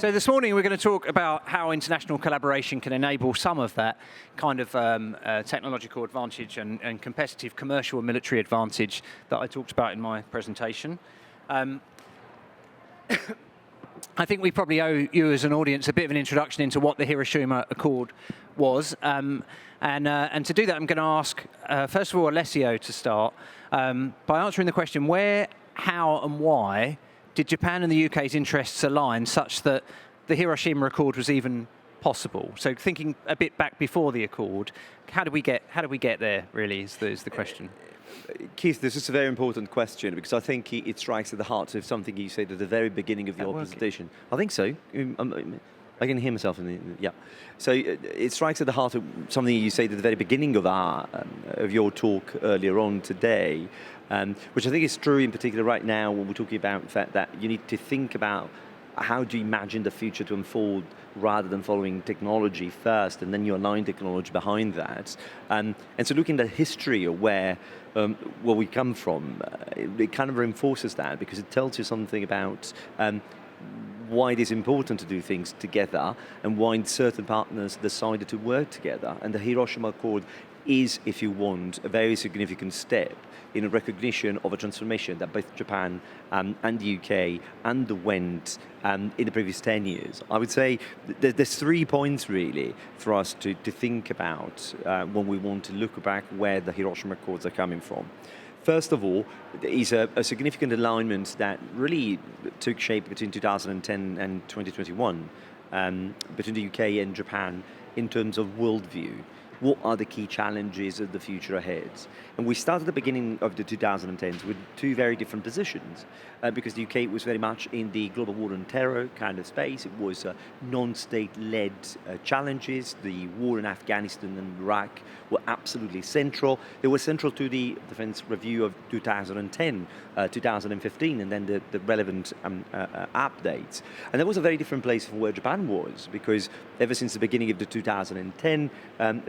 So this morning we're going to talk about how international collaboration can enable some of that kind of technological advantage and competitive commercial and military advantage that I talked about in my presentation. I think we probably owe you as an audience a bit of an introduction into what the Hiroshima Accord was. And to do that, I'm going to ask, first of all, Alessio to start by answering the question, where, how and why did Japan and the UK's interests align such that the Hiroshima Accord was even possible? So thinking a bit back before the Accord, how do we get there, really, is the question. Keith, this is a very important question because I think it strikes at the heart of something you said at the very beginning of your presentation. I think so. I can hear myself yeah. So it strikes at the heart of something you said at the very beginning of your talk earlier on today, which I think is true in particular right now when we're talking about the fact that you need to think about how do you imagine the future to unfold rather than following technology first and then you align technology behind that. And so looking at history of where we come from, it kind of reinforces that because it tells you something about why it is important to do things together and why certain partners decided to work together. And the Hiroshima Accord is, if you want, a very significant step in a recognition of a transformation that both Japan and the UK underwent in the previous 10 years. I would say there's 3 points really for us to think about when we want to look back where the Hiroshima Accords are coming from. First of all, there is a significant alignment that really took shape between 2010 and 2021 between the UK and Japan in terms of worldview. What are the key challenges of the future ahead? And we started at the beginning of the 2010s with 2 very different positions because the UK was very much in the global war on terror kind of space. It was non-state-led challenges. The war in Afghanistan and Iraq were absolutely central. They were central to the Defense Review of 2010, 2015, and then the relevant updates. And that was a very different place from where Japan was because ever since the beginning of the 2010,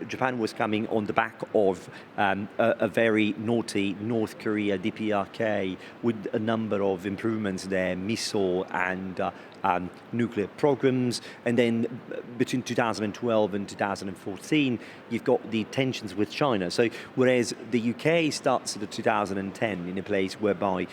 Japan was coming on the back of a very naughty North Korea DPRK with a number of improvements there, missile and nuclear programs. And then between 2012 and 2014, you've got the tensions with China. So whereas the UK starts at the 2010 in a place whereby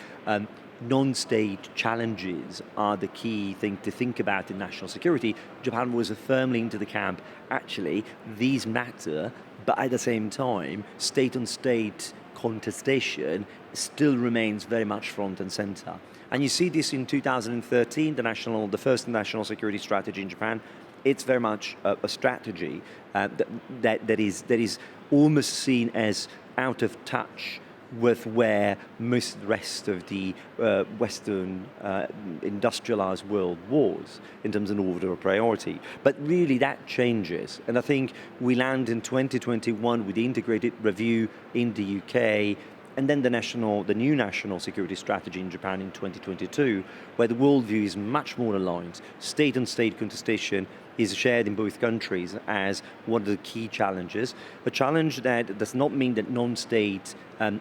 non-state challenges are the key thing to think about in national security, Japan was firmly into the camp, actually, these matter, but at the same time, state-on-state contestation still remains very much front and center. And you see this in 2013, the first national security strategy in Japan. It's very much a strategy that is almost seen as out of touch with where most of the rest of the Western industrialized world was in terms of order of priority. But really that changes. And I think we land in 2021 with the integrated review in the UK and then the new national security strategy in Japan in 2022, where the worldview is much more aligned. State-on-state contestation is shared in both countries as one of the key challenges. A challenge that does not mean that non-state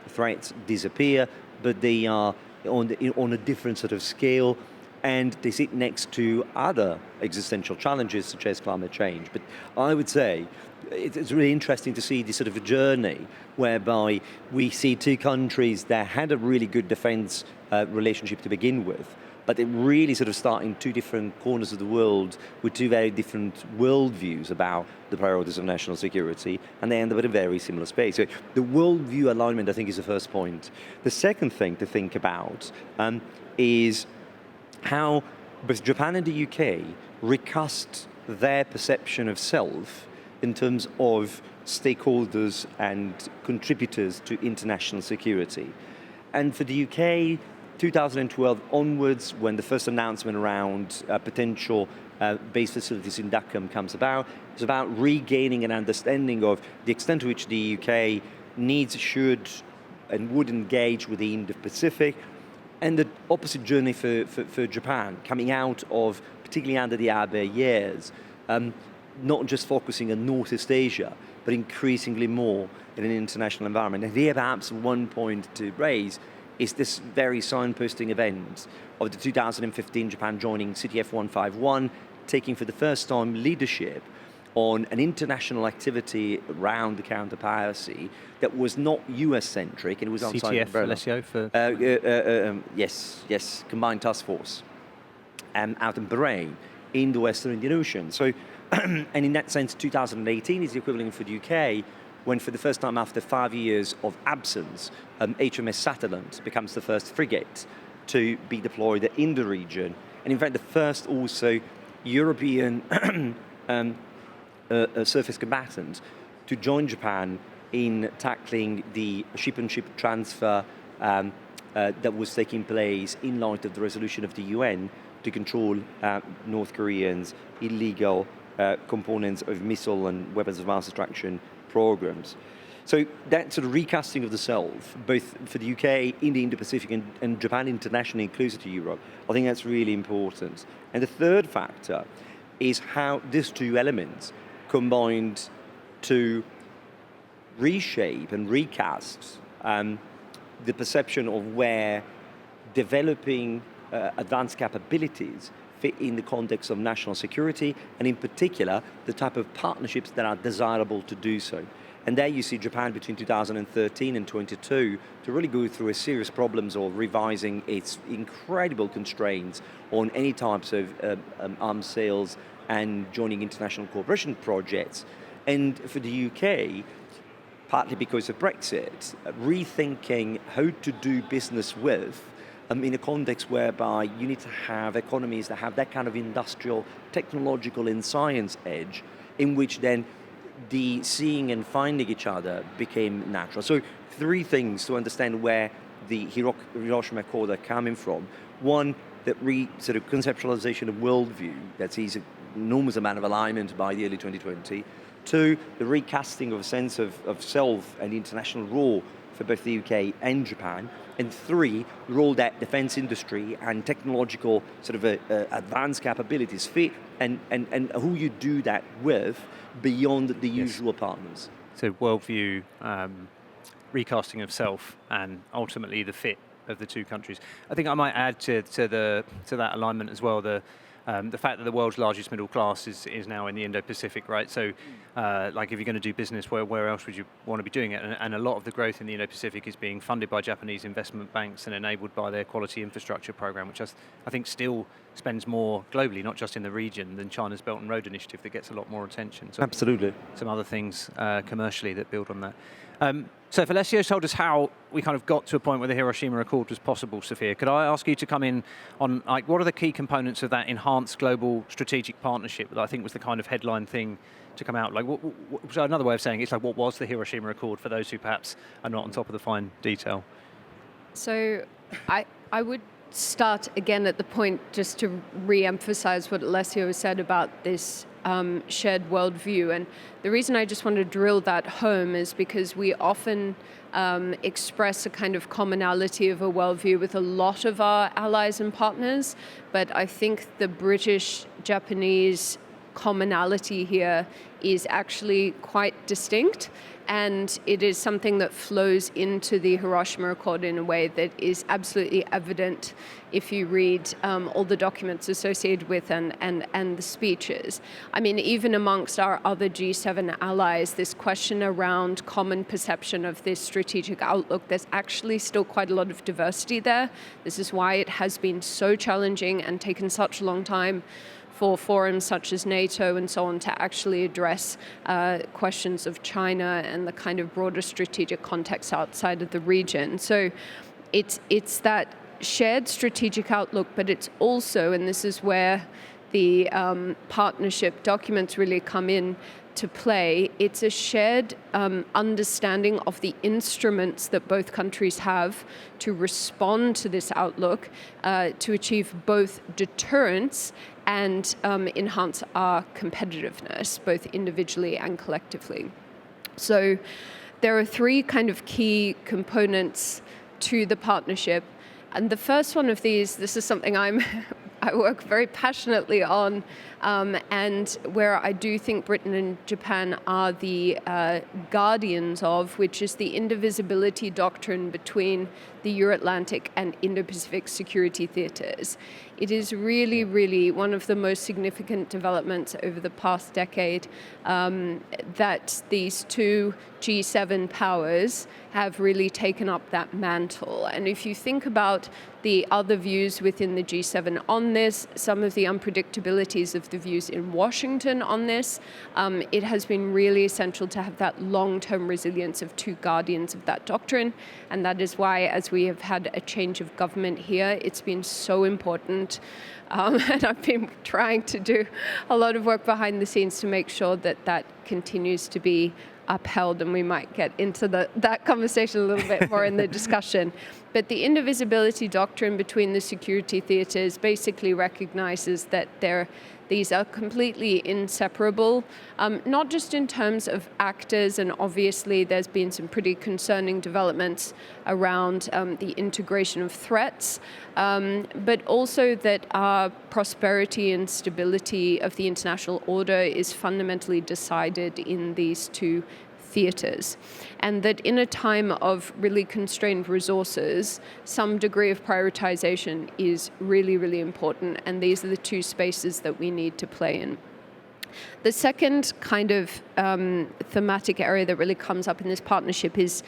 threats disappear, but they are on a different sort of scale, and they sit next to other existential challenges such as climate change. But I would say it's really interesting to see this sort of a journey whereby we see 2 countries that had a really good defense relationship to begin with, but they really sort of start in 2 different corners of the world with 2 very different worldviews about the priorities of national security, and they end up at a very similar space. So the worldview alignment, I think, is the first point. The second thing to think about is how both Japan and the UK recast their perception of self in terms of stakeholders and contributors to international security. And for the UK, 2012 onwards, when the first announcement around potential base facilities in Dhaka comes about, it's about regaining an understanding of the extent to which the UK needs, should, and would engage with the Indo-Pacific, and the opposite journey for Japan, coming out of, particularly under the Abe years, not just focusing on Northeast Asia, but increasingly more in an international environment. And here perhaps one point to raise is this very signposting event of the 2015 Japan joining CTF 151 taking for the first time leadership on an international activity around the counter-piracy that was not US-centric, and it was outside CTF, the umbrella. Alessio, for... Yes, Combined Task Force, out in Bahrain, in the Western Indian Ocean. So, and in that sense, 2018 is the equivalent for the UK, when for the first time after 5 years of absence, HMS Sutherland becomes the first frigate to be deployed in the region, and in fact the first also European surface combatant to join Japan in tackling the ship-on-ship transfer that was taking place in light of the resolution of the UN to control North Koreans' illegal components of missile and weapons of mass destruction programs. So that sort of recasting of the self, both for the UK in the Indo-Pacific and Japan internationally, closer to Europe, I think that's really important. And the third factor is how these two elements combined to reshape and recast the perception of where developing advanced capabilities fit in the context of national security, and in particular, the type of partnerships that are desirable to do so. And there you see Japan between 2013 and 22 to really go through a serious problems of revising its incredible constraints on any types of arms sales and joining international cooperation projects. And for the UK, partly because of Brexit, rethinking how to do business with in a context whereby you need to have economies that have that kind of industrial, technological and science edge, in which then the seeing and finding each other became natural. So 3 things to understand where the Hiroshima Accord are coming from. One, that sort of conceptualization of worldview that sees an enormous amount of alignment by the early 2020. 2, the recasting of a sense of self and international role for both the UK and Japan. And 3, the role that defense industry and technological sort of advanced capabilities fit, and who you do that with beyond the usual partners. So worldview, recasting of self, and ultimately the fit of the two countries. I think I might add to that alignment as well the fact that the world's largest middle class is now in the Indo-Pacific, right? So, like if you're going to do business, where else would you want to be doing it? And a lot of the growth in the Indo-Pacific is being funded by Japanese investment banks and enabled by their quality infrastructure program, which I think still spends more globally, not just in the region, than China's Belt and Road Initiative that gets a lot more attention. So absolutely. Some other things commercially that build on that. So if Alessio told us how we kind of got to a point where the Hiroshima Accord was possible, Sophia, could I ask you to come in on like what are the key components of that enhanced global strategic partnership that I think was the kind of headline thing to come out? Like, so another way of saying it's like, what was the Hiroshima Accord for those who perhaps are not on top of the fine detail? So I would start again at the point just to re-emphasize what Alessio said about this shared worldview. And the reason I just want to drill that home is because we often express a kind of commonality of a worldview with a lot of our allies and partners, but I think the British-Japanese commonality here is actually quite distinct, and it is something that flows into the Hiroshima Accord in a way that is absolutely evident if you read all the documents associated with and the speeches. I mean, even amongst our other G7 allies, this question around common perception of this strategic outlook, there's actually still quite a lot of diversity there. This is why it has been so challenging and taken such a long time for forums such as NATO and so on to actually address questions of China and the kind of broader strategic context outside of the region. So it's that shared strategic outlook, but it's also, and this is where the partnership documents really come in to play, it's a shared understanding of the instruments that both countries have to respond to this outlook, to achieve both deterrence and enhance our competitiveness, both individually and collectively. So there are 3 kind of key components to the partnership. And the first one of these, this is something I'm I work very passionately on, and where I do think Britain and Japan are the guardians of, which is the indivisibility doctrine between the Euro-Atlantic and Indo-Pacific security theaters. It is really, really one of the most significant developments over the past decade that these two G7 powers have really taken up that mantle. And if you think about the other views within the G7 on this, some of the unpredictabilities of the views in Washington on this, it has been really essential to have that long-term resilience of two guardians of that doctrine. And that is why, as we have had a change of government here, it's been so important. And I've been trying to do a lot of work behind the scenes to make sure that that continues to be upheld, and we might get into that conversation a little bit more in the discussion. But the indivisibility doctrine between the security theaters basically recognizes that these are completely inseparable, not just in terms of actors, and obviously there's been some pretty concerning developments around the integration of threats, but also that our prosperity and stability of the international order is fundamentally decided in these two theaters. And that in a time of really constrained resources, some degree of prioritization is really, really important. And these are the two spaces that we need to play in. The second kind of thematic area that really comes up in this partnership is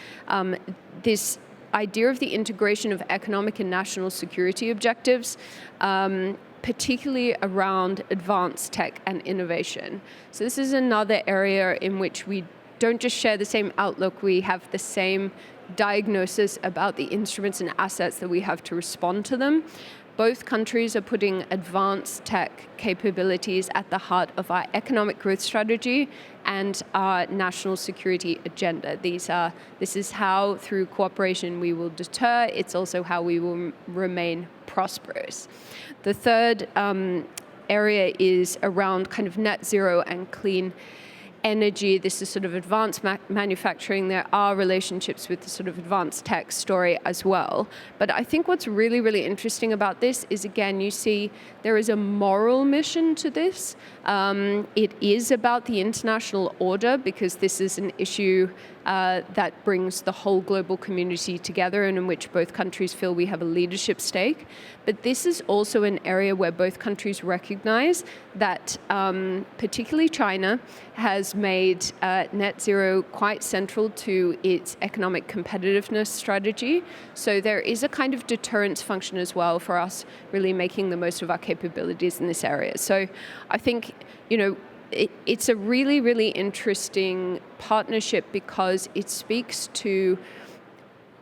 this idea of the integration of economic and national security objectives, particularly around advanced tech and innovation. So this is another area in which we don't just share the same outlook, we have the same diagnosis about the instruments and assets that we have to respond to them. Both countries are putting advanced tech capabilities at the heart of our economic growth strategy and our national security agenda. This is how, through cooperation, we will deter. It's also how we will remain prosperous. The third area is around kind of net zero and clean energy. This is sort of advanced manufacturing. There are relationships with the sort of advanced tech story as well. But I think what's really, really interesting about this is, again, you see there is a moral mission to this. It is about the international order, because this is an issue that brings the whole global community together, and in which both countries feel we have a leadership stake. But this is also an area where both countries recognize that particularly China has made net zero quite central to its economic competitiveness strategy. So there is a kind of deterrence function as well for us really making the most of our capabilities in this area. So I think, it's a really, really interesting partnership, because it speaks to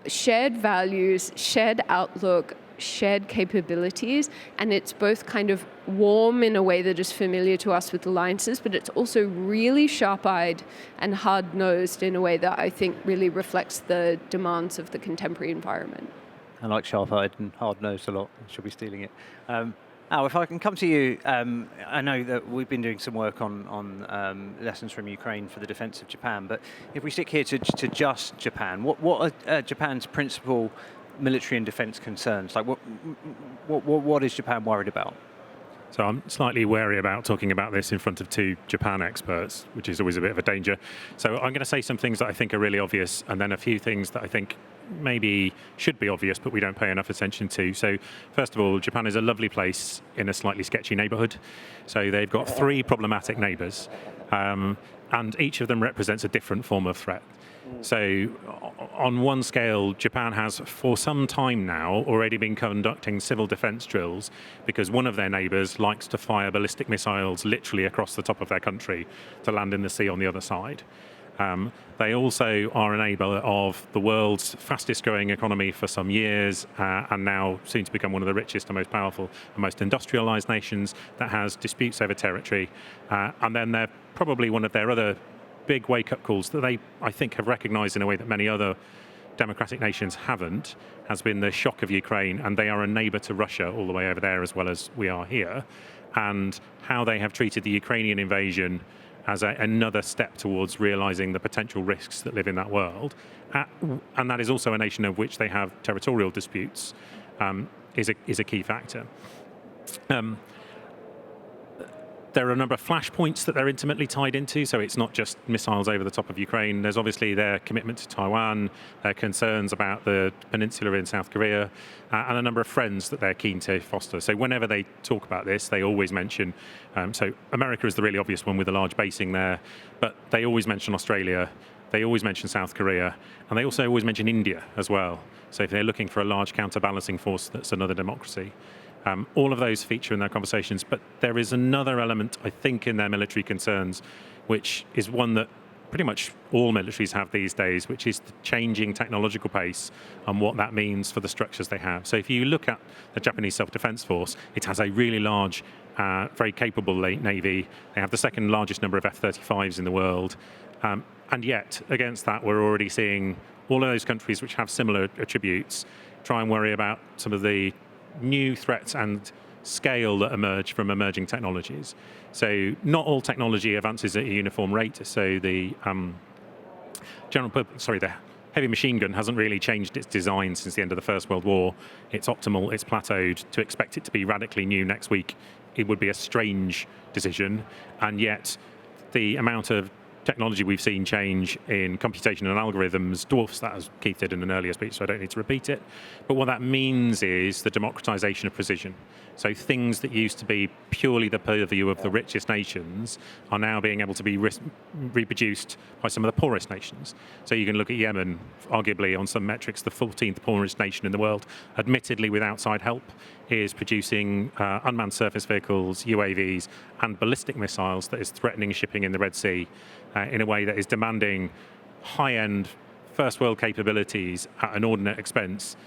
shared values, shared outlook, shared capabilities, and it's both kind of warm in a way that is familiar to us with alliances, but it's also really sharp-eyed and hard-nosed in a way that I think really reflects the demands of the contemporary environment. I like sharp-eyed and hard-nosed a lot. I should be stealing it. Al, if I can come to you, I know that we've been doing some work on lessons from Ukraine for the defense of Japan, but if we stick here to just Japan, what are Japan's principal military and defense concerns? Like, what is Japan worried about? So I'm slightly wary about talking about this in front of two Japan experts, which is always a bit of a danger. So I'm going to say some things that I think are really obvious, and then a few things that I think maybe should be obvious, but we don't pay enough attention to. So first of all, Japan is a lovely place in a slightly sketchy neighborhood. So they've got three problematic neighbors, and each of them represents a different form of threat. So on one scale, Japan has for some time now already been conducting civil defense drills because one of their neighbors likes to fire ballistic missiles literally across the top of their country to land in the sea on the other side. They also are an enabler of the world's fastest growing economy for some years, and now soon to become one of the richest and most powerful and most industrialized nations that has disputes over territory. And then they're probably one of their other big wake-up calls that they, I think, have recognized in a way that many other democratic nations haven't, has been the shock of Ukraine, and they are a neighbor to Russia all the way over there as well as we are here, and how they have treated the Ukrainian invasion as another step towards realizing the potential risks that live in that world. And that is also a nation of which they have territorial disputes, is a key factor. There are a number of flashpoints that they're intimately tied into, so it's not just missiles over the top of Ukraine. There's obviously their commitment to Taiwan, their concerns about the peninsula in South Korea, and a number of friends that they're keen to foster. So whenever they talk about this, they always mention, so America is the really obvious one with a large basing there, but they always mention Australia, they always mention South Korea, and they also always mention India as well. So if they're looking for a large counterbalancing force, that's another democracy. All of those feature in their conversations, but there is another element, I think, in their military concerns, which is one that pretty much all militaries have these days, which is the changing technological pace and what that means for the structures they have. So if you look at the Japanese Self-Defense Force, it has a really large, very capable navy. They have the second largest number of F-35s in the world. And yet, against that, we're already seeing all of those countries which have similar attributes try and worry about some of the new threats and scale that emerge from emerging technologies. So not all technology advances at a uniform rate. So the the heavy machine gun hasn't really changed its design since the end of the First World War. It's optimal, it's plateaued. To expect it to be radically new next week, it would be a strange decision. And yet the amount of technology we've seen change in computation and algorithms dwarfs that, as Keith did in an earlier speech, so I don't need to repeat it. But what that means is the democratization of precision. So things that used to be purely the purview of the richest nations are now being able to be reproduced by some of the poorest nations. So you can look at Yemen, arguably on some metrics, the 14th poorest nation in the world, admittedly with outside help, is producing unmanned surface vehicles, UAVs, and ballistic missiles that is threatening shipping in the Red Sea in a way that is demanding high-end first world capabilities at an inordinate expense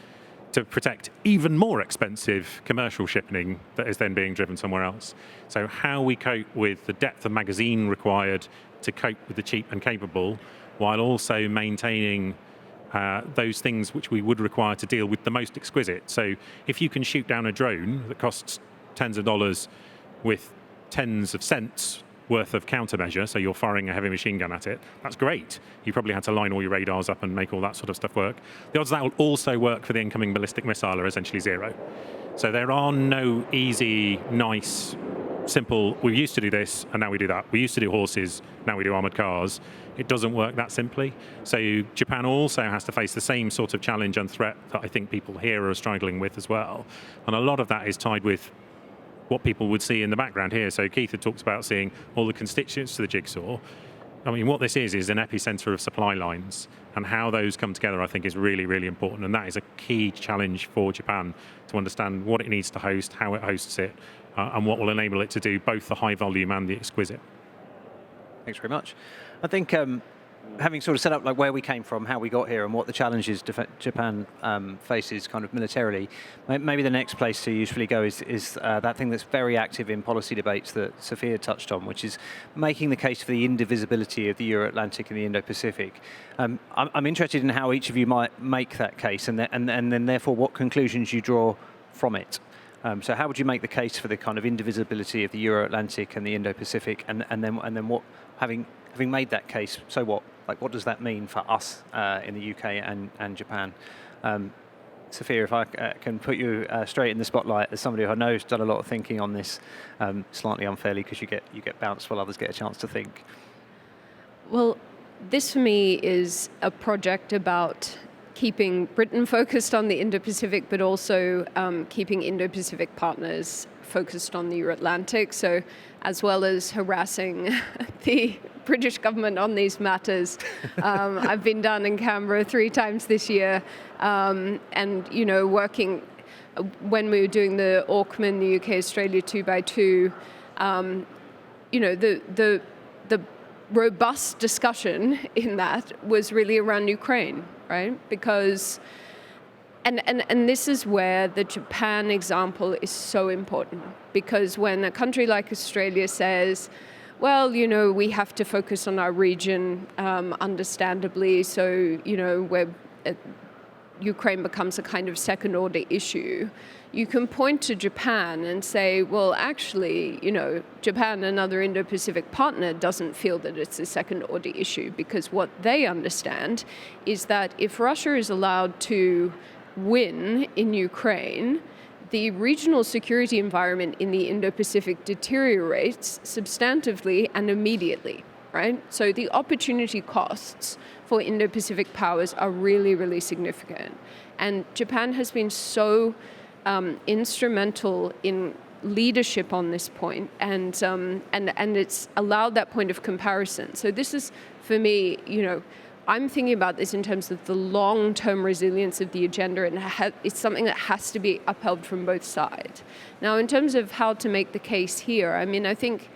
to protect even more expensive commercial shipping that is then being driven somewhere else. So how we cope with the depth of magazine required to cope with the cheap and capable, while also maintaining those things which we would require to deal with the most exquisite. So if you can shoot down a drone that costs tens of dollars with tens of cents worth of countermeasure, so you're firing a heavy machine gun at it, that's great. You probably had to line all your radars up and make all that sort of stuff work. The odds that will also work for the incoming ballistic missile are essentially zero. So there are no easy, nice, simple, we used to do this and now we do that. We used to do horses, now we do armoured cars. It doesn't work that simply. So Japan also has to face the same sort of challenge and threat that I think people here are struggling with as well. And a lot of that is tied with what people would see in the background here. So Keith had talked about seeing all the constituents to the jigsaw. I mean, what this is an epicenter of supply lines, and how those come together, I think, is really, really important. And that is a key challenge for Japan, to understand what it needs to host, how it hosts it, and what will enable it to do both the high volume and the exquisite. Thanks very much. I think having sort of set up like where we came from, how we got here, and what the challenges Japan faces kind of militarily, maybe the next place to usually go is that thing that's very active in policy debates that Sophia touched on, which is making the case for the indivisibility of the Euro-Atlantic and the Indo-Pacific. I'm interested in how each of you might make that case, and then therefore what conclusions you draw from it. So how would you make the case for the kind of indivisibility of the Euro-Atlantic and the Indo-Pacific, and then what, having made that case, so what? Like, what does that mean for us in the UK and Japan? Sophia, if I can put you straight in the spotlight as somebody who I know has done a lot of thinking on this, slightly unfairly, because you get bounced while others get a chance to think. Well, this for me is a project about keeping Britain focused on the Indo-Pacific, but also keeping Indo-Pacific partners focused on the Euro-Atlantic. So as well as harassing the British government on these matters, I've been down in Canberra 3 times this year, and, you know, working when we were doing the Auckland, the UK-Australia 2x2, you know, the robust discussion in that was really around Ukraine, right? Because, and this is where the Japan example is so important, because when a country like Australia says, well, you know, we have to focus on our region, understandably, so, you know, Ukraine becomes a kind of second-order issue, you can point to Japan and say, well, actually, you know, Japan, another Indo-Pacific partner, doesn't feel that it's a second-order issue, because what they understand is that if Russia is allowed to win in Ukraine, the regional security environment in the Indo-Pacific deteriorates substantively and immediately, right? So the opportunity costs for Indo-Pacific powers are really, really significant. And Japan has been so instrumental in leadership on this point, and it's allowed that point of comparison. So this is, for me, I'm thinking about this in terms of the long-term resilience of the agenda, and it's something that has to be upheld from both sides. Now, in terms of how to make the case here, I think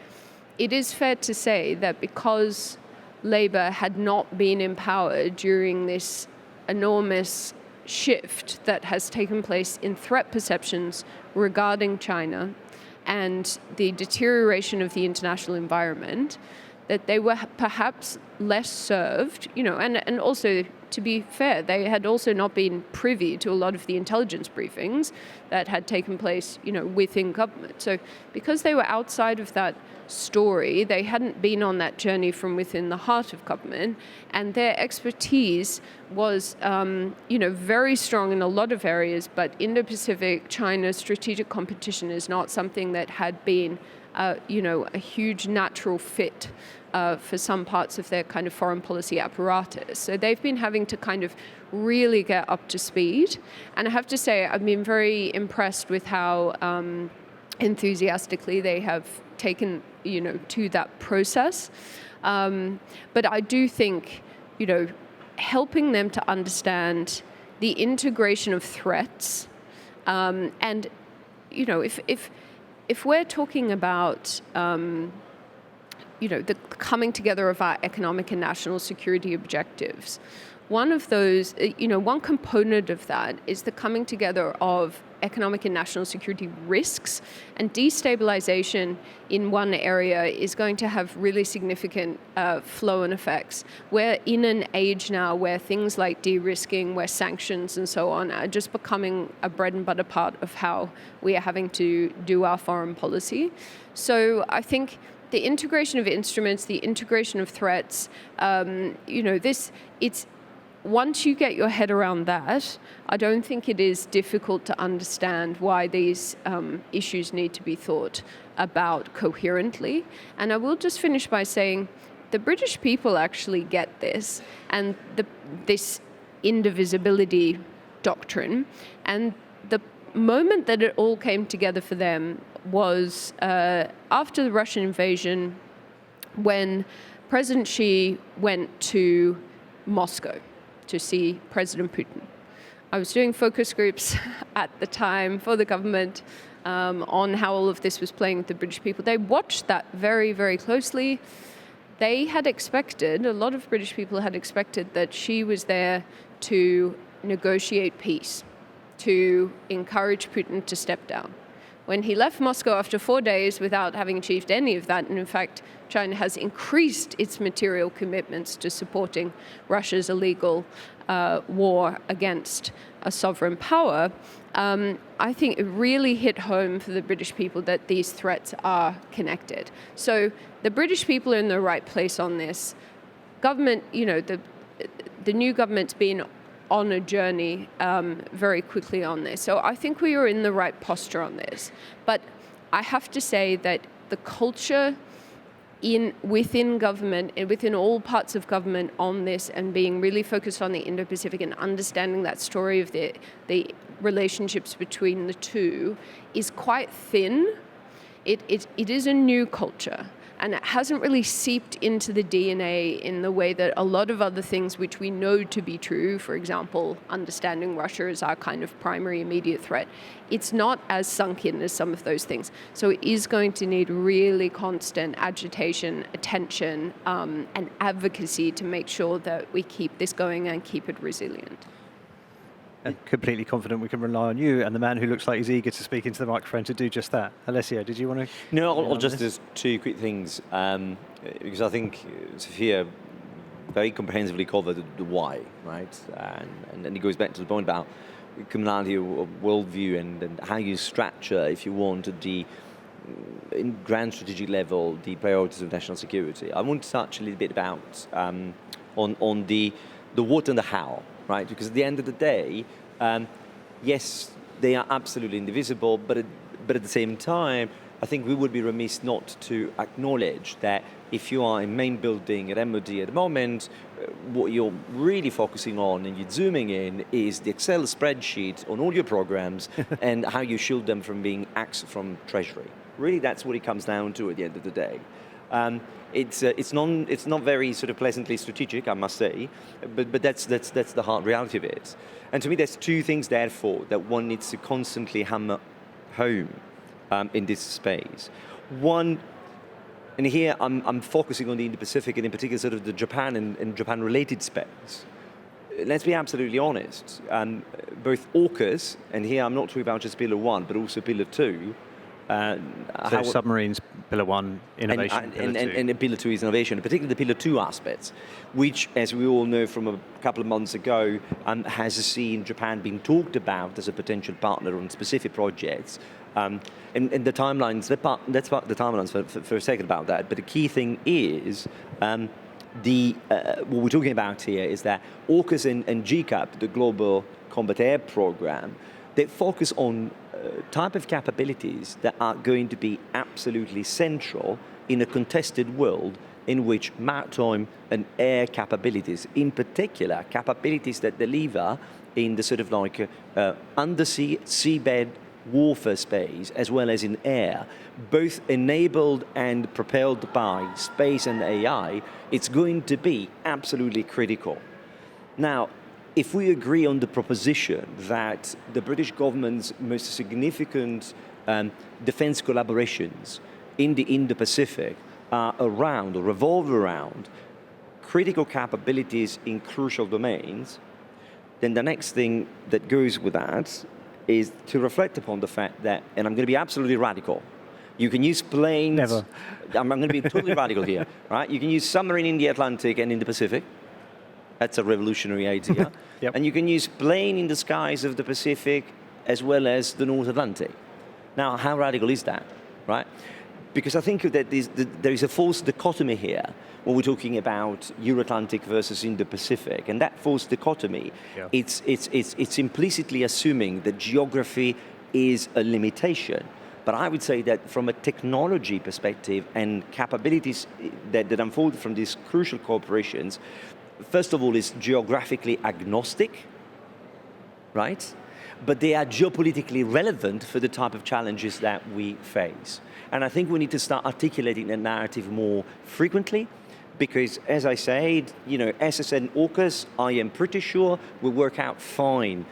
it is fair to say that because Labour had not been empowered during this enormous shift that has taken place in threat perceptions regarding China and the deterioration of the international environment, that they were perhaps less served, and also, to be fair, they had also not been privy to a lot of the intelligence briefings that had taken place, within government. So because they were outside of that story, they hadn't been on that journey from within the heart of government, and their expertise was, very strong in a lot of areas, but Indo-Pacific, China, strategic competition is not something that had been, a huge natural fit for some parts of their kind of foreign policy apparatus. So they've been having to kind of really get up to speed. And I have to say, I've been very impressed with how enthusiastically they have taken, to that process. But I do think, helping them to understand the integration of threats, and, if we're talking about, the coming together of our economic and national security objectives, one of those, one component of that is the coming together of economic and national security risks, and destabilization in one area is going to have really significant flow-on effects. We're in an age now where things like de-risking, where sanctions and so on are just becoming a bread and butter part of how we are having to do our foreign policy. So I think the integration of instruments, the integration of threats, once you get your head around that, I don't think it is difficult to understand why these issues need to be thought about coherently. And I will just finish by saying the British people actually get this, and this indivisibility doctrine. And the moment that it all came together for them was after the Russian invasion, when President Xi went to Moscow to see President Putin. I was doing focus groups at the time for the government on how all of this was playing with the British people. They watched that very, very closely. They had expected, a lot of British people had expected, that Xi was there to negotiate peace, to encourage Putin to step down. When he left Moscow after 4 days without having achieved any of that, and in fact, China has increased its material commitments to supporting Russia's illegal war against a sovereign power, I think it really hit home for the British people that these threats are connected. So the British people are in the right place on this. Government, the new government's been on a journey very quickly on this. So I think we are in the right posture on this. But I have to say that the culture within government and within all parts of government on this, and being really focused on the Indo-Pacific and understanding that story of the relationships between the two, is quite thin. It is a new culture. And it hasn't really seeped into the DNA in the way that a lot of other things which we know to be true, for example, understanding Russia as our kind of primary immediate threat, it's not as sunk in as some of those things. So it is going to need really constant agitation, attention, and advocacy to make sure that we keep this going and keep it resilient. And completely confident we can rely on you and the man who looks like he's eager to speak into the microphone to do just that. Alessio, did you want to? No, I'll just there's two quick things, because I think Sophia very comprehensively covered the why, right? And it goes back to the point about commonality of worldview and how you structure, if you want, in grand strategic level, the priorities of national security. I want to touch a little bit about on the what and the how. Right, because at the end of the day, yes, they are absolutely indivisible, but at the same time, I think we would be remiss not to acknowledge that if you are in main building at MOD at the moment, what you're really focusing on and you're zooming in is the Excel spreadsheet on all your programs and how you shield them from being axed from Treasury. Really, that's what it comes down to at the end of the day. It's not very sort of pleasantly strategic, I must say, but that's the hard reality of it. And to me, there's two things, therefore, that one needs to constantly hammer home in this space. One, and here I'm focusing on the Indo-Pacific and in particular sort of the Japan and Japan-related space. Let's be absolutely honest. Both AUKUS, and here I'm not talking about just Pillar 1, but also Pillar 2. So submarines, Pillar 1, innovation, Pillar 2. And Pillar 2 is innovation, particularly the Pillar 2 aspects, which, as we all know from a couple of months ago, has seen Japan being talked about as a potential partner on specific projects. And the timelines, let's park the timelines for a second about that, but the key thing is, what we're talking about here is that AUKUS and GCAP, the Global Combat Air Program, they focus on type of capabilities that are going to be absolutely central in a contested world in which maritime and air capabilities, in particular, capabilities that deliver in the sort of like undersea, seabed warfare space, as well as in air, both enabled and propelled by space and AI, it's going to be absolutely critical. Now, if we agree on the proposition that the British government's most significant defense collaborations in the Indo-Pacific are around or revolve around critical capabilities in crucial domains, then the next thing that goes with that is to reflect upon the fact that, and I'm going to be absolutely radical, you can use planes. Never. I'm going to be totally radical here, right? You can use submarine in the Atlantic and in the Pacific. That's a revolutionary idea. Yep. And you can use plane in the skies of the Pacific as well as the North Atlantic. Now, how radical is that, right? Because I think that there is a false dichotomy here when we're talking about Euro-Atlantic versus Indo-Pacific. And that false dichotomy, yeah. it's implicitly assuming that geography is a limitation. But I would say that from a technology perspective and capabilities that unfold from these crucial cooperations, first of all, is geographically agnostic, right? But they are geopolitically relevant for the type of challenges that we face. And I think we need to start articulating that narrative more frequently, because as I said, SSN AUKUS, I am pretty sure will work out fine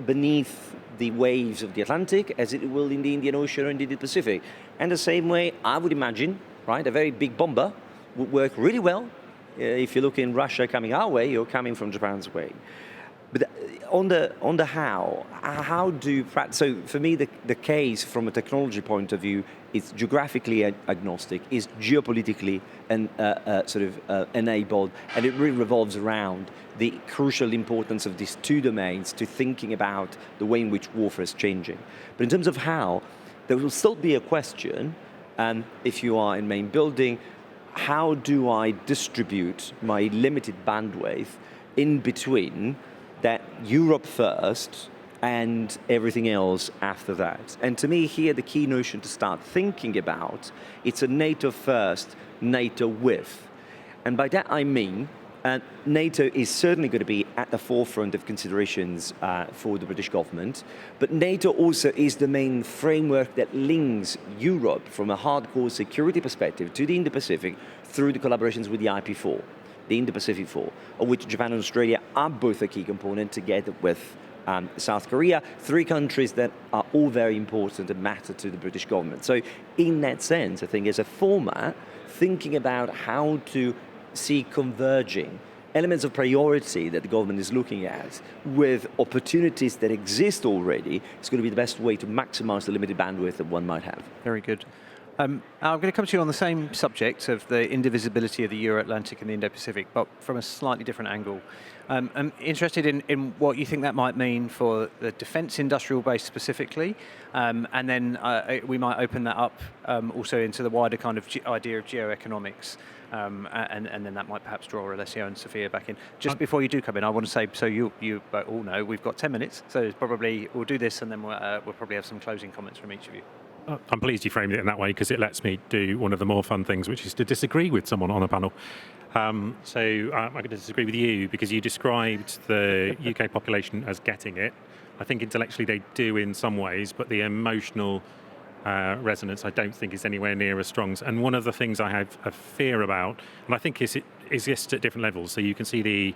beneath the waves of the Atlantic as it will in the Indian Ocean or in the Pacific. And the same way, I would imagine, right, a very big bomber would work really well if you look in Russia coming our way or coming from Japan's way. But on the how do, so for me the case from a technology point of view is geographically agnostic, is geopolitically enabled, and it really revolves around the crucial importance of these two domains to thinking about the way in which warfare is changing. But in terms of how, there will still be a question, if you are in main building, how do I distribute my limited bandwidth in between that Europe first and everything else after that? And to me here, the key notion to start thinking about, it's a NATO first, NATO with. And by that I mean, NATO is certainly going to be at the forefront of considerations for the British government, but NATO also is the main framework that links Europe from a hardcore security perspective to the Indo-Pacific through the collaborations with the IP4, the Indo-Pacific 4, of which Japan and Australia are both a key component together with South Korea, three countries that are all very important and matter to the British government. So in that sense, I think as a format, thinking about how to see converging elements of priority that the government is looking at with opportunities that exist already is going to be the best way to maximize the limited bandwidth that one might have. Very good. I'm going to come to you on the same subject of the indivisibility of the Euro-Atlantic and the Indo-Pacific, but from a slightly different angle. I'm interested in what you think that might mean for the defence industrial base specifically, and then we might open that up also into the wider kind of idea of geoeconomics, and then that might perhaps draw Alessio and Sophia back in. Just before you do come in, I want to say, so you all know we've got 10 minutes, so probably we'll do this and then we'll probably have some closing comments from each of you. I'm pleased you framed it in that way because it lets me do one of the more fun things, which is to disagree with someone on a panel. I'm going to disagree with you because you described the UK population as getting it. I think intellectually they do in some ways, but the emotional resonance I don't think is anywhere near as strong. And one of the things I have a fear about, and I think it exists at different levels. So you can see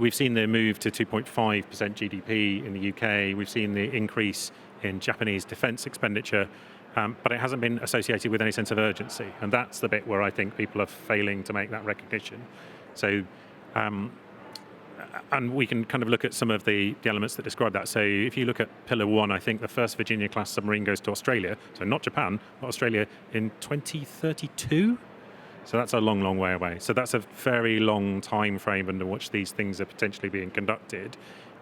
we've seen the move to 2.5% GDP in the UK. We've seen the increase in Japanese defence expenditure, but it hasn't been associated with any sense of urgency. And that's the bit where I think people are failing to make that recognition. So, and we can kind of look at some of the elements that describe that. So if you look at Pillar 1, I think the first Virginia-class submarine goes to Australia, so not Japan, but Australia in 2032. So that's a long, long way away. So that's a very long time frame under which these things are potentially being conducted.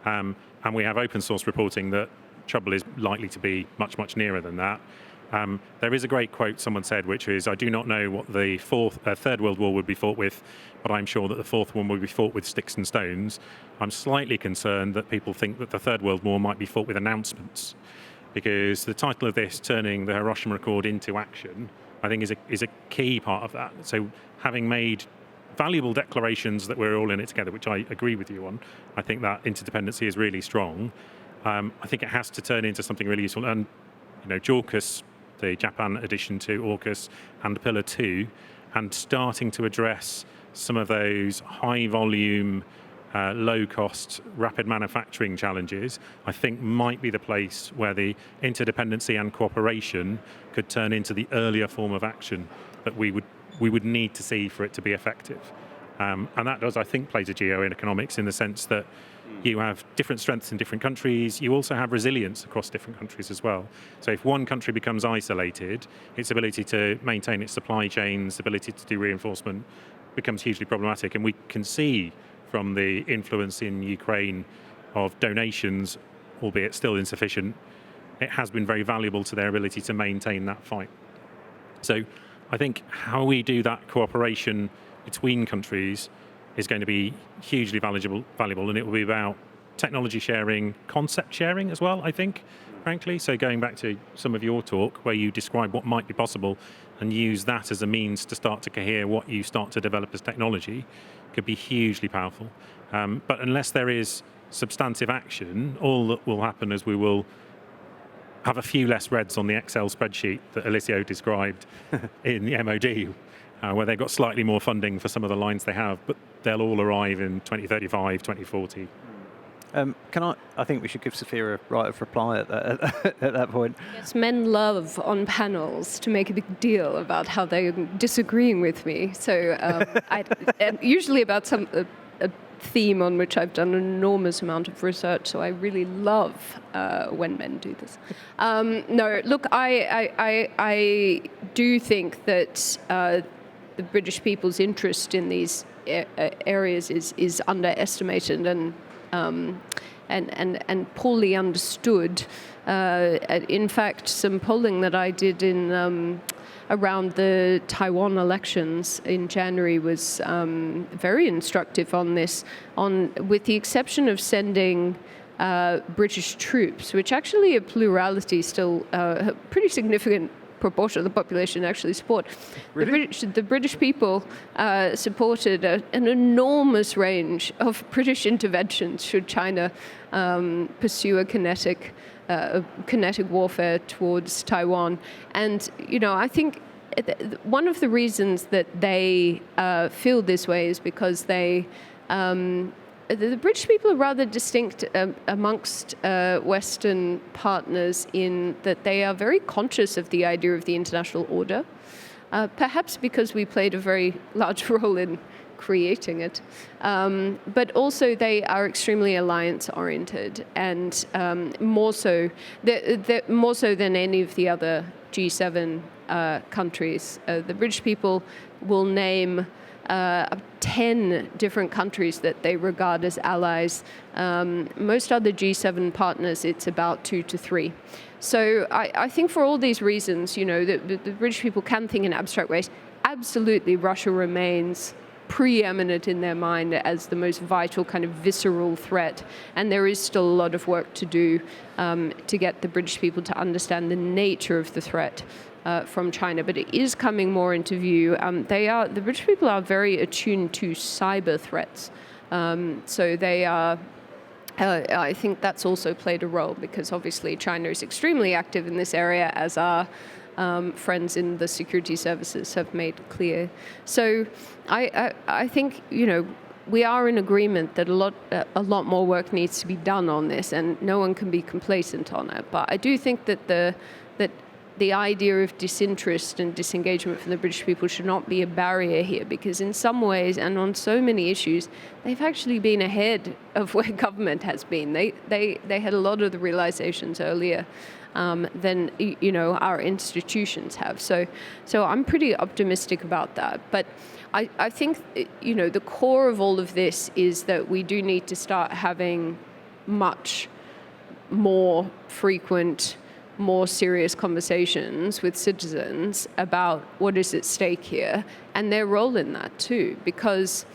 And we have open source reporting that trouble is likely to be much, much nearer than that. There is a great quote someone said, which is, I do not know what the Third World War would be fought with, but I'm sure that the fourth one would be fought with sticks and stones. I'm slightly concerned that people think that the Third World War might be fought with announcements, because the title of this, Turning the Hiroshima Accord into Action, I think is a key part of that. So having made valuable declarations that we're all in it together, which I agree with you on, I think that interdependency is really strong. I think it has to turn into something really useful. And, JAUKUS, the Japan addition to AUKUS, and Pillar 2, and starting to address some of those high-volume, low-cost, rapid manufacturing challenges, I think might be the place where the interdependency and cooperation could turn into the earlier form of action that we would need to see for it to be effective. And that does, I think, play to geoeconomics in the sense that you have different strengths in different countries. You also have resilience across different countries as well. So if one country becomes isolated, its ability to maintain its supply chains, ability to do reinforcement becomes hugely problematic. And we can see from the influence in Ukraine of donations, albeit still insufficient, it has been very valuable to their ability to maintain that fight. So I think how we do that cooperation between countries is going to be hugely valuable, and it will be about technology sharing, concept sharing as well, I think, frankly. So going back to some of your talk where you describe what might be possible and use that as a means to start to cohere what you start to develop as technology could be hugely powerful. But unless there is substantive action, all that will happen is we will have a few less reds on the Excel spreadsheet that Alessio described in the MOD, where they've got slightly more funding for some of the lines they have, but they'll all arrive in 2035, 2040. I think we should give Sophia a right of reply at that point. Yes, men love on panels to make a big deal about how they're disagreeing with me. So usually about a theme on which I've done an enormous amount of research. So I really love when men do this. No, look, I do think that the British people's interest in these areas is underestimated and poorly understood. In fact, some polling that I did in around the Taiwan elections in January was very instructive on this. With the exception of sending British troops, which actually a plurality still a pretty significant proportion of the population actually support. Really? The British people supported an enormous range of British interventions should China pursue a kinetic warfare towards Taiwan. And, I think one of the reasons that they feel this way is because the British people are rather distinct amongst Western partners in that they are very conscious of the idea of the international order, perhaps because we played a very large role in creating it, but also they are extremely alliance-oriented and more so than any of the other G7 countries. The British people will name 10 different countries that they regard as allies. Most other G7 partners, it's about 2 to 3. So I think for all these reasons, the British people can think in abstract ways. Absolutely, Russia remains preeminent in their mind as the most vital kind of visceral threat. And there is still a lot of work to do to get the British people to understand the nature of the threat from China. But it is coming more into view. The British people are very attuned to cyber threats. So they are, I think that's also played a role, because obviously China is extremely active in this area, as are friends in the security services have made clear. So I think, we are in agreement that a lot more work needs to be done on this, and no one can be complacent on it. But I do think that the idea of disinterest and disengagement from the British people should not be a barrier here, because in some ways and on so many issues, they've actually been ahead of where government has been. They had a lot of the realizations earlier than our institutions have. So I'm pretty optimistic about that. But I think the core of all of this is that we do need to start having much more frequent, more serious conversations with citizens about what is at stake here and their role in that too. Because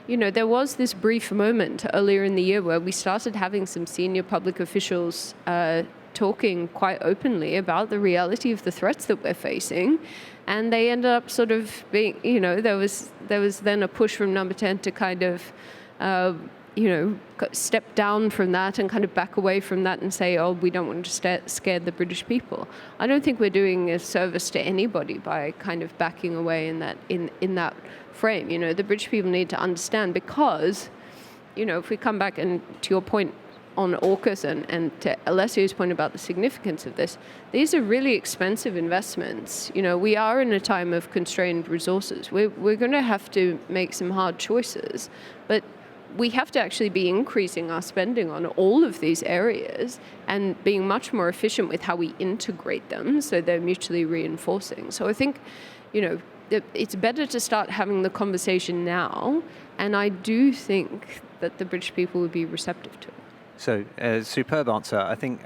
there was this brief moment earlier in the year where we started having some senior public officials talking quite openly about the reality of the threats that we're facing, and they ended up sort of being, there was then a push from Number 10 to kind of, step down from that and kind of back away from that and say, oh, we don't want to scare the British people. I don't think we're doing a service to anybody by kind of backing away in that frame. The British people need to understand, because, if we come back and to your point on AUKUS and to Alessio's point about the significance of this, these are really expensive investments. We are in a time of constrained resources. We're going to have to make some hard choices, but we have to actually be increasing our spending on all of these areas and being much more efficient with how we integrate them so they're mutually reinforcing. So I think, it's better to start having the conversation now, and I do think that the British people would be receptive to it. So, superb answer. I think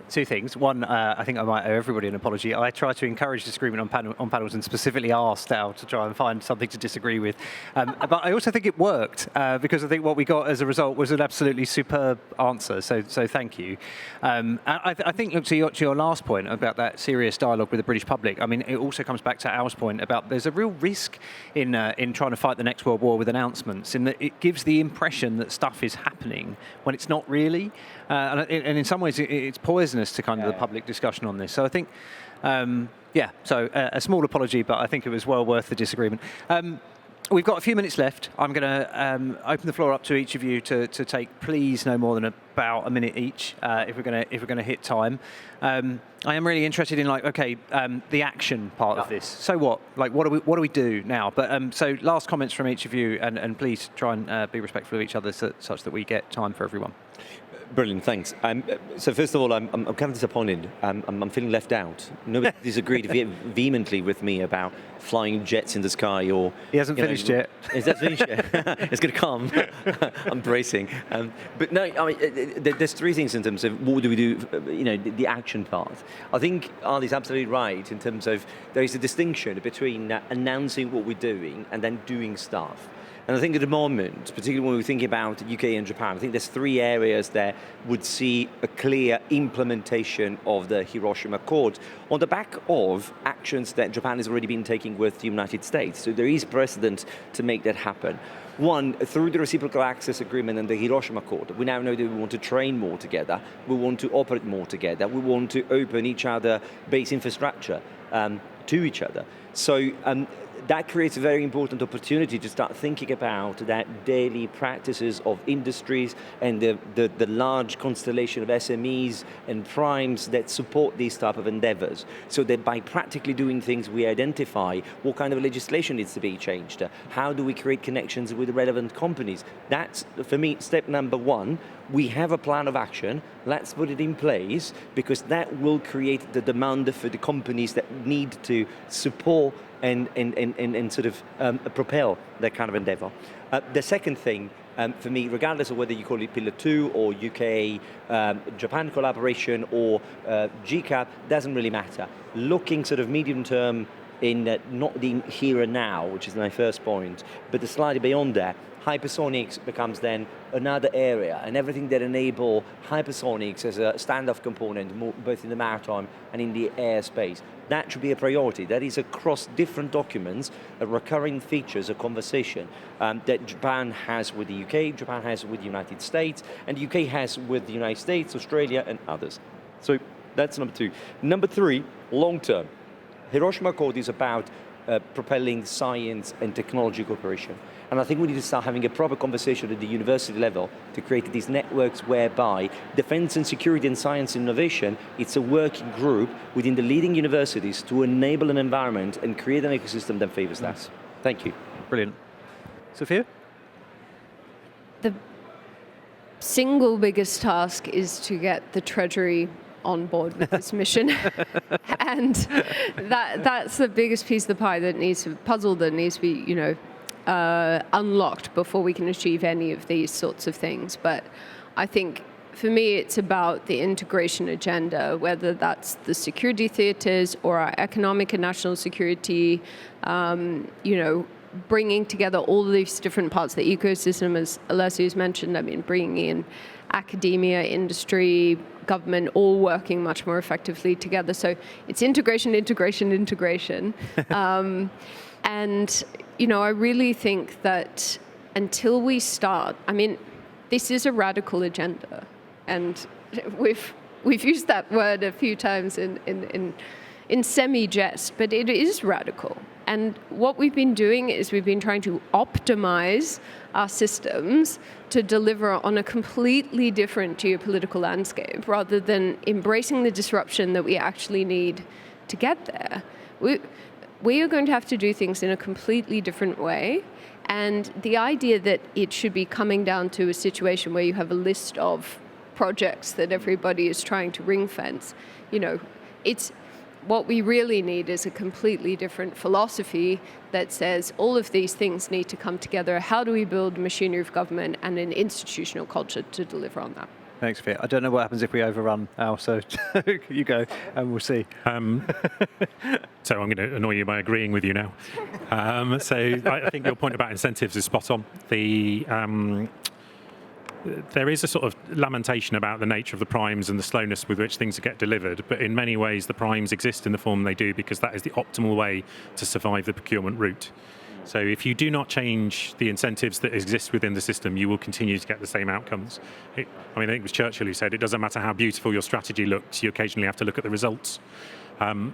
two things. One, I think I might owe everybody an apology. I try to encourage disagreement on panels and specifically asked Al to try and find something to disagree with. But I also think it worked, because I think what we got as a result was an absolutely superb answer. So thank you. I think, look, to your last point about that serious dialogue with the British public, I mean, it also comes back to Al's point about there's a real risk in trying to fight the next world war with announcements, in that it gives the impression that stuff is happening when it's not really. And in some ways, it's poisonous to kind of the public discussion on this. So I think, so a small apology, but I think it was well worth the disagreement. We've got a few minutes left. I'm going to open the floor up to each of you to take, please, no more than about a minute each, if we're going to hit time. I am really interested in the action part of this. So what? What do we do now? But so last comments from each of you, and please try and be respectful of each other such that we get time for everyone. Brilliant, thanks. So first of all, I'm kind of disappointed. I'm feeling left out. Nobody disagreed vehemently with me about flying jets in the sky, or he hasn't finished yet. Is that finished yet? It's going to come. I'm bracing. But no, I mean, there's three things in terms of what do we do. The action part. I think Ali's absolutely right in terms of there is a distinction between announcing what we're doing and then doing stuff. And I think at the moment, particularly when we think about UK and Japan, I think there's three areas that would see a clear implementation of the Hiroshima Accord on the back of actions that Japan has already been taking with the United States. So there is precedent to make that happen. One, through the Reciprocal Access Agreement and the Hiroshima Accord, we now know that we want to train more together, we want to operate more together, we want to open each other base infrastructure to each other. So that creates a very important opportunity to start thinking about that daily practices of industries and the large constellation of SMEs and primes that support these type of endeavors. So that by practically doing things, we identify what kind of legislation needs to be changed. How do we create connections with relevant companies? That's, for me, step number one. We have a plan of action, let's put it in place, because that will create the demand for the companies that need to support and sort of propel that kind of endeavor. The second thing, for me, regardless of whether you call it Pillar 2 or UK, Japan collaboration or GCAP, doesn't really matter. Looking sort of medium term in not the here and now, which is my first point, but the slightly beyond that, hypersonics becomes then another area, and everything that enable hypersonics as a standoff component, both in the maritime and in the airspace, that should be a priority. That is across different documents, a recurring features, a conversation that Japan has with the UK, Japan has with the United States, and the UK has with the United States, Australia, and others. So that's number two. Number three, long term. Hiroshima Accord is about propelling science and technology cooperation. And I think we need to start having a proper conversation at the university level to create these networks whereby defense and security and science and innovation, it's a working group within the leading universities to enable an environment and create an ecosystem that favors that. Thank you. Brilliant. Sophia? The single biggest task is to get the Treasury on board with this mission. And that's the biggest piece of the pie that needs to puzzle, that needs to be, unlocked before we can achieve any of these sorts of things. But I think for me, it's about the integration agenda, whether that's the security theaters or our economic and national security, bringing together all these different parts of the ecosystem, as Alessio's mentioned. I mean, bringing in academia, industry, government, all working much more effectively together. So it's integration. And, I really think that until we start, I mean, this is a radical agenda. And we've used that word a few times in semi-jest, but it is radical. And what we've been doing is we've been trying to optimize our systems to deliver on a completely different geopolitical landscape rather than embracing the disruption that we actually need to get there. We are going to have to do things in a completely different way. And the idea that it should be coming down to a situation where you have a list of projects that everybody is trying to ring fence, it's what we really need is a completely different philosophy that says all of these things need to come together. How do we build machinery of government and an institutional culture to deliver on that? Thanks, Sophia. I don't know what happens if we overrun, Al, so you go and we'll see. So I'm going to annoy you by agreeing with you now. So I think your point about incentives is spot on. There is a sort of lamentation about the nature of the primes and the slowness with which things get delivered, but in many ways the primes exist in the form they do because that is the optimal way to survive the procurement route. So if you do not change the incentives that exist within the system, you will continue to get the same outcomes. I think it was Churchill who said, it doesn't matter how beautiful your strategy looks, you occasionally have to look at the results. I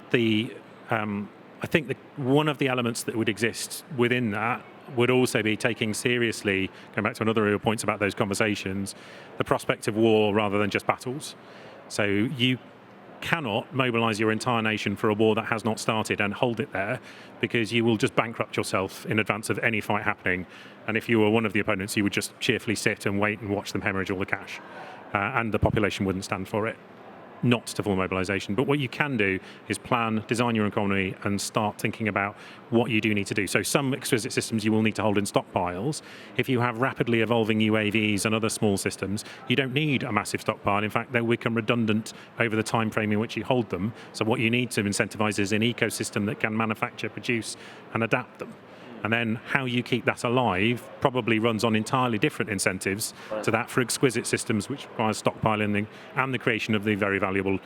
think that one of the elements that would exist within that would also be taking seriously, going back to another of your points about those conversations, the prospect of war rather than just battles. So you cannot mobilize your entire nation for a war that has not started and hold it there, because you will just bankrupt yourself in advance of any fight happening. And if you were one of the opponents, you would just cheerfully sit and wait and watch them hemorrhage all the cash. And the population wouldn't stand for it. Not to full mobilisation. But what you can do is plan, design your economy, and start thinking about what you do need to do. So some exquisite systems you will need to hold in stockpiles. If you have rapidly evolving UAVs and other small systems, you don't need a massive stockpile. In fact, they'll become redundant over the time frame in which you hold them. So what you need to incentivise is an ecosystem that can manufacture, produce, and adapt them. And then how you keep that alive probably runs on entirely different incentives to that for exquisite systems, which requires stockpiling and the creation of the very valuable,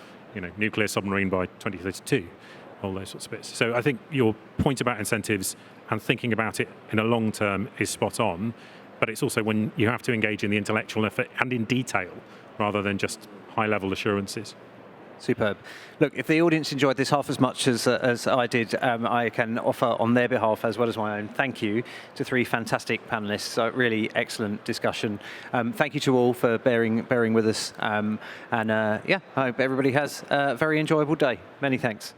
nuclear submarine by 2032, all those sorts of bits. So I think your point about incentives and thinking about it in a long term is spot on, but it's also when you have to engage in the intellectual effort and in detail rather than just high-level assurances. Superb. Look, if the audience enjoyed this half as much as I did, I can offer on their behalf as well as my own thank you to 3 fantastic panelists. So really excellent discussion. Thank you to all for bearing with us. Yeah, I hope everybody has a very enjoyable day. Many thanks.